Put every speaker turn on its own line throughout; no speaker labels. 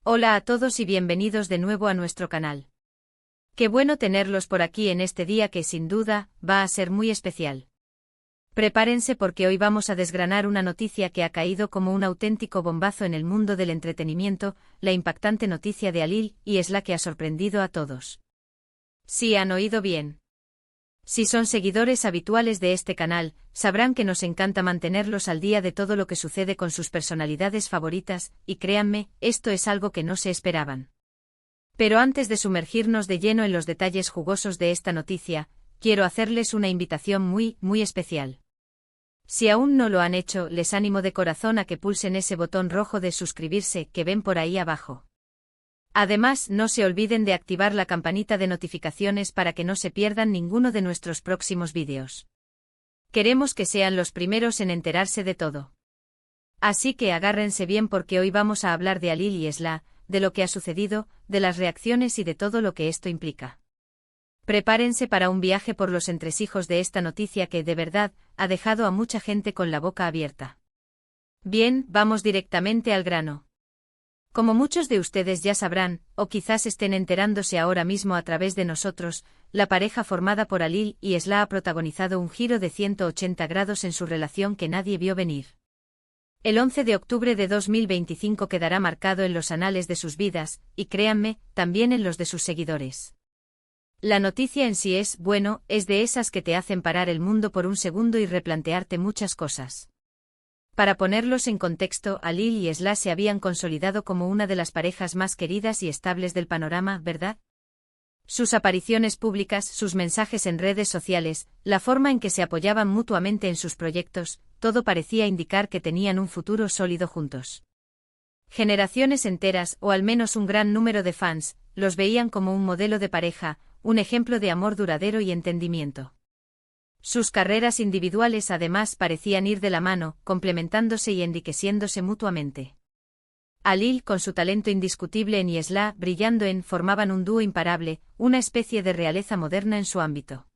Hola a todos y bienvenidos de nuevo a nuestro canal. Qué bueno tenerlos por aquí en este día que sin duda va a ser muy especial. Prepárense porque hoy vamos a desgranar una noticia que ha caído como un auténtico bombazo en el mundo del entretenimiento, la impactante noticia de Alil, y es la que ha sorprendido a todos. Sí, han oído bien. Si son seguidores habituales de este canal, sabrán que nos encanta mantenerlos al día de todo lo que sucede con sus personalidades favoritas, y créanme, esto es algo que no se esperaban. Pero antes de sumergirnos de lleno en los detalles jugosos de esta noticia, quiero hacerles una invitación muy especial. Si aún no lo han hecho, les animo de corazón a que pulsen ese botón rojo de suscribirse que ven por ahí abajo. Además, no se olviden de activar la campanita de notificaciones para que no se pierdan ninguno de nuestros próximos vídeos. Queremos que sean los primeros en enterarse de todo. Así que agárrense bien porque hoy vamos a hablar de Alil y Sla, de lo que ha sucedido, de las reacciones y de todo lo que esto implica. Prepárense para un viaje por los entresijos de esta noticia que, de verdad, ha dejado a mucha gente con la boca abierta. Bien, vamos directamente al grano. Como muchos de ustedes ya sabrán, o quizás estén enterándose ahora mismo a través de nosotros, la pareja formada por Alil y Sla ha protagonizado un giro de 180 grados en su relación que nadie vio venir. El 11 de octubre de 2025 quedará marcado en los anales de sus vidas, y créanme, también en los de sus seguidores. La noticia en sí es, bueno, es de esas que te hacen parar el mundo por un segundo y replantearte muchas cosas. Para ponerlos en contexto, Alil y Sla se habían consolidado como una de las parejas más queridas y estables del panorama, ¿verdad? Sus apariciones públicas, sus mensajes en redes sociales, la forma en que se apoyaban mutuamente en sus proyectos, todo parecía indicar que tenían un futuro sólido juntos. Generaciones enteras, o al menos un gran número de fans, los veían como un modelo de pareja, un ejemplo de amor duradero y entendimiento. Sus carreras individuales además parecían ir de la mano, complementándose y enriqueciéndose mutuamente. Alil, con su talento indiscutible en y Sla, brillando en, formaban un dúo imparable, una especie de realeza moderna en su ámbito.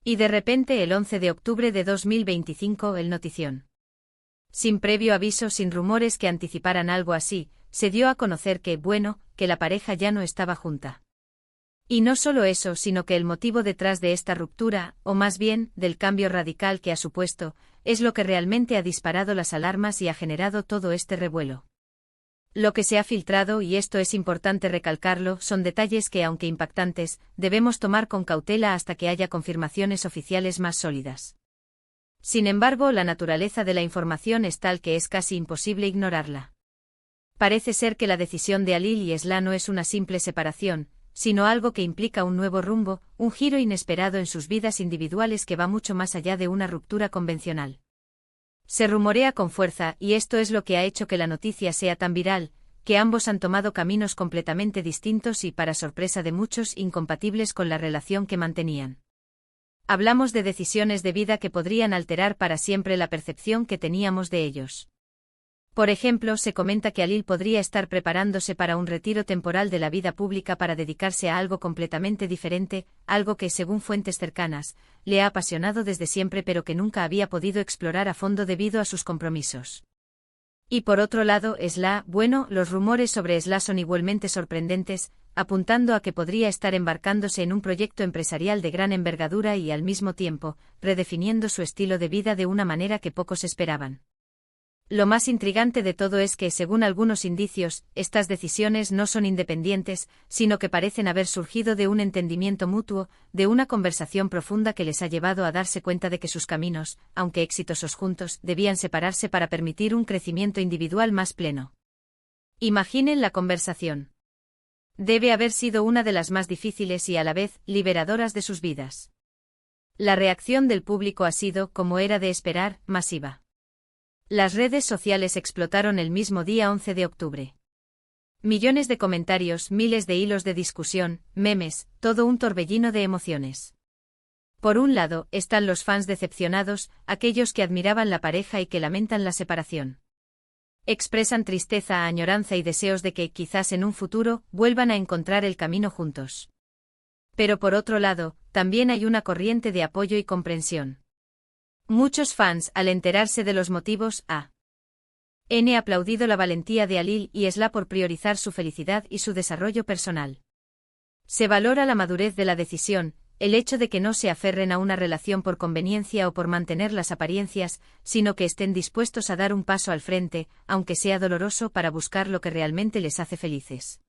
Y de repente el 11 de octubre de 2025 el notición. Sin previo aviso, sin rumores que anticiparan algo así, se dio a conocer que, bueno, que la pareja ya no estaba junta. Y no solo eso, sino que el motivo detrás de esta ruptura, o más bien, del cambio radical que ha supuesto, es lo que realmente ha disparado las alarmas y ha generado todo este revuelo. Lo que se ha filtrado, y esto es importante recalcarlo, son detalles que, aunque impactantes, debemos tomar con cautela hasta que haya confirmaciones oficiales más sólidas. Sin embargo, la naturaleza de la información es tal que es casi imposible ignorarla. Parece ser que la decisión de Alil y Sla no es una simple separación, sino algo que implica un nuevo rumbo, un giro inesperado en sus vidas individuales que va mucho más allá de una ruptura convencional. Se rumorea con fuerza, y esto es lo que ha hecho que la noticia sea tan viral, que ambos han tomado caminos completamente distintos y, para sorpresa de muchos, incompatibles con la relación que mantenían. Hablamos de decisiones de vida que podrían alterar para siempre la percepción que teníamos de ellos. Por ejemplo, se comenta que Alil podría estar preparándose para un retiro temporal de la vida pública para dedicarse a algo completamente diferente, algo que, según fuentes cercanas, le ha apasionado desde siempre pero que nunca había podido explorar a fondo debido a sus compromisos. Y por otro lado, Sla, bueno, los rumores sobre Sla son igualmente sorprendentes, apuntando a que podría estar embarcándose en un proyecto empresarial de gran envergadura y, al mismo tiempo, redefiniendo su estilo de vida de una manera que pocos esperaban. Lo más intrigante de todo es que, según algunos indicios, estas decisiones no son independientes, sino que parecen haber surgido de un entendimiento mutuo, de una conversación profunda que les ha llevado a darse cuenta de que sus caminos, aunque exitosos juntos, debían separarse para permitir un crecimiento individual más pleno. Imaginen la conversación. Debe haber sido una de las más difíciles y a la vez liberadoras de sus vidas. La reacción del público ha sido, como era de esperar, masiva. Las redes sociales explotaron el mismo día 11 de octubre. Millones de comentarios, miles de hilos de discusión, memes, todo un torbellino de emociones. Por un lado, están los fans decepcionados, aquellos que admiraban la pareja y que lamentan la separación. Expresan tristeza, añoranza y deseos de que, quizás en un futuro, vuelvan a encontrar el camino juntos. Pero por otro lado, también hay una corriente de apoyo y comprensión. Muchos fans, al enterarse de los motivos, He aplaudido la valentía de Alil y Esla por priorizar su felicidad y su desarrollo personal. Se valora la madurez de la decisión, el hecho de que no se aferren a una relación por conveniencia o por mantener las apariencias, sino que estén dispuestos a dar un paso al frente, aunque sea doloroso, para buscar lo que realmente les hace felices.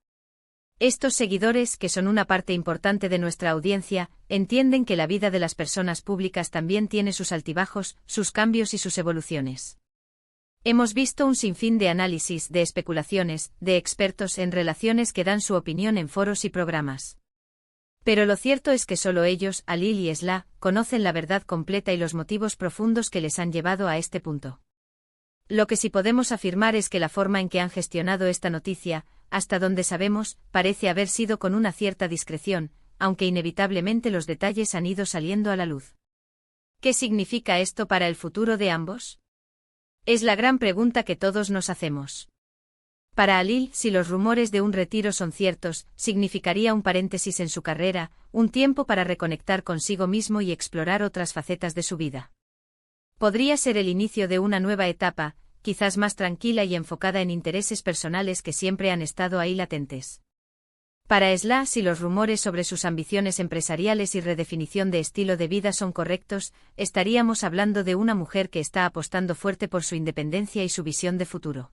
Estos seguidores, que son una parte importante de nuestra audiencia, entienden que la vida de las personas públicas también tiene sus altibajos, sus cambios y sus evoluciones. Hemos visto un sinfín de análisis, de especulaciones, de expertos en relaciones que dan su opinión en foros y programas. Pero lo cierto es que solo ellos, Alil y Esla, conocen la verdad completa y los motivos profundos que les han llevado a este punto. Lo que sí podemos afirmar es que la forma en que han gestionado esta noticia, hasta donde sabemos, parece haber sido con una cierta discreción, aunque inevitablemente los detalles han ido saliendo a la luz. ¿Qué significa esto para el futuro de ambos? Es la gran pregunta que todos nos hacemos. Para Alil, si los rumores de un retiro son ciertos, significaría un paréntesis en su carrera, un tiempo para reconectar consigo mismo y explorar otras facetas de su vida. Podría ser el inicio de una nueva etapa, quizás más tranquila y enfocada en intereses personales que siempre han estado ahí latentes. Para Esla, si los rumores sobre sus ambiciones empresariales y redefinición de estilo de vida son correctos, estaríamos hablando de una mujer que está apostando fuerte por su independencia y su visión de futuro.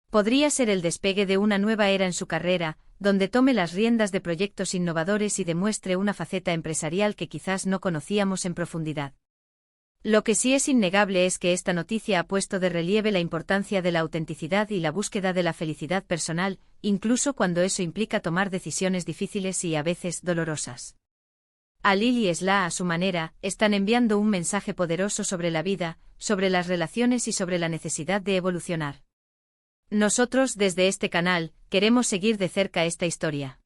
Podría ser el despegue de una nueva era en su carrera, donde tome las riendas de proyectos innovadores y demuestre una faceta empresarial que quizás no conocíamos en profundidad. Lo que sí es innegable es que esta noticia ha puesto de relieve la importancia de la autenticidad y la búsqueda de la felicidad personal, incluso cuando eso implica tomar decisiones difíciles y a veces dolorosas. Alil y Esla, a su manera, están enviando un mensaje poderoso sobre la vida, sobre las relaciones y sobre la necesidad de evolucionar. Nosotros, desde este canal, queremos seguir de cerca esta historia.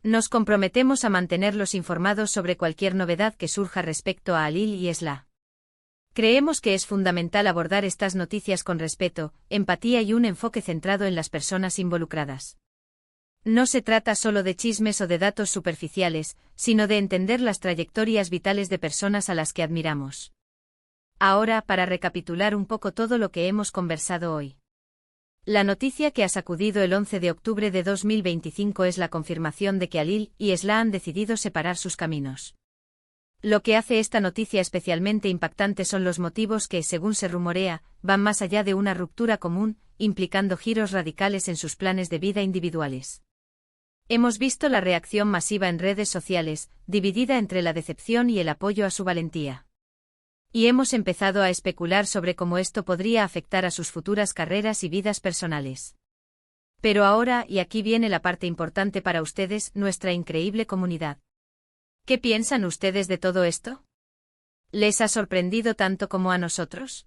Nos comprometemos a mantenerlos informados sobre cualquier novedad que surja respecto a Alil y Esla. Creemos que es fundamental abordar estas noticias con respeto, empatía y un enfoque centrado en las personas involucradas. No se trata solo de chismes o de datos superficiales, sino de entender las trayectorias vitales de personas a las que admiramos. Ahora, para recapitular un poco todo lo que hemos conversado hoy. La noticia que ha sacudido el 11 de octubre de 2025 es la confirmación de que Alil y Esla han decidido separar sus caminos. Lo que hace esta noticia especialmente impactante son los motivos que, según se rumorea, van más allá de una ruptura común, implicando giros radicales en sus planes de vida individuales. Hemos visto la reacción masiva en redes sociales, dividida entre la decepción y el apoyo a su valentía. Y hemos empezado a especular sobre cómo esto podría afectar a sus futuras carreras y vidas personales. Pero ahora, y aquí viene la parte importante para ustedes, nuestra increíble comunidad. ¿Qué piensan ustedes de todo esto? ¿Les ha sorprendido tanto como a nosotros?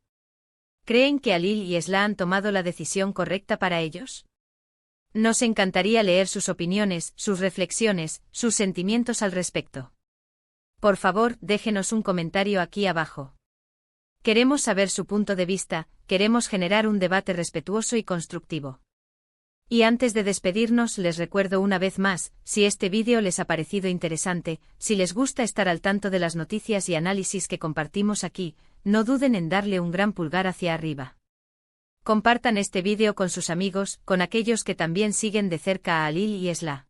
¿Creen que Alil y Esla han tomado la decisión correcta para ellos? Nos encantaría leer sus opiniones, sus reflexiones, sus sentimientos al respecto. Por favor, déjenos un comentario aquí abajo. Queremos saber su punto de vista, queremos generar un debate respetuoso y constructivo. Y antes de despedirnos, les recuerdo una vez más, si este vídeo les ha parecido interesante, si les gusta estar al tanto de las noticias y análisis que compartimos aquí, no duden en darle un gran pulgar hacia arriba. Compartan este vídeo con sus amigos, con aquellos que también siguen de cerca a Alil y Esla.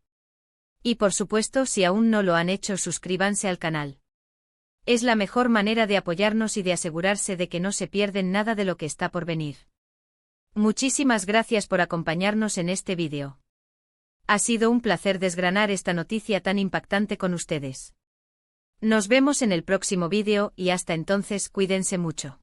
Y por supuesto, si aún no lo han hecho, suscríbanse al canal. Es la mejor manera de apoyarnos y de asegurarse de que no se pierden nada de lo que está por venir. Muchísimas gracias por acompañarnos en este vídeo. Ha sido un placer desgranar esta noticia tan impactante con ustedes. Nos vemos en el próximo vídeo y hasta entonces cuídense mucho.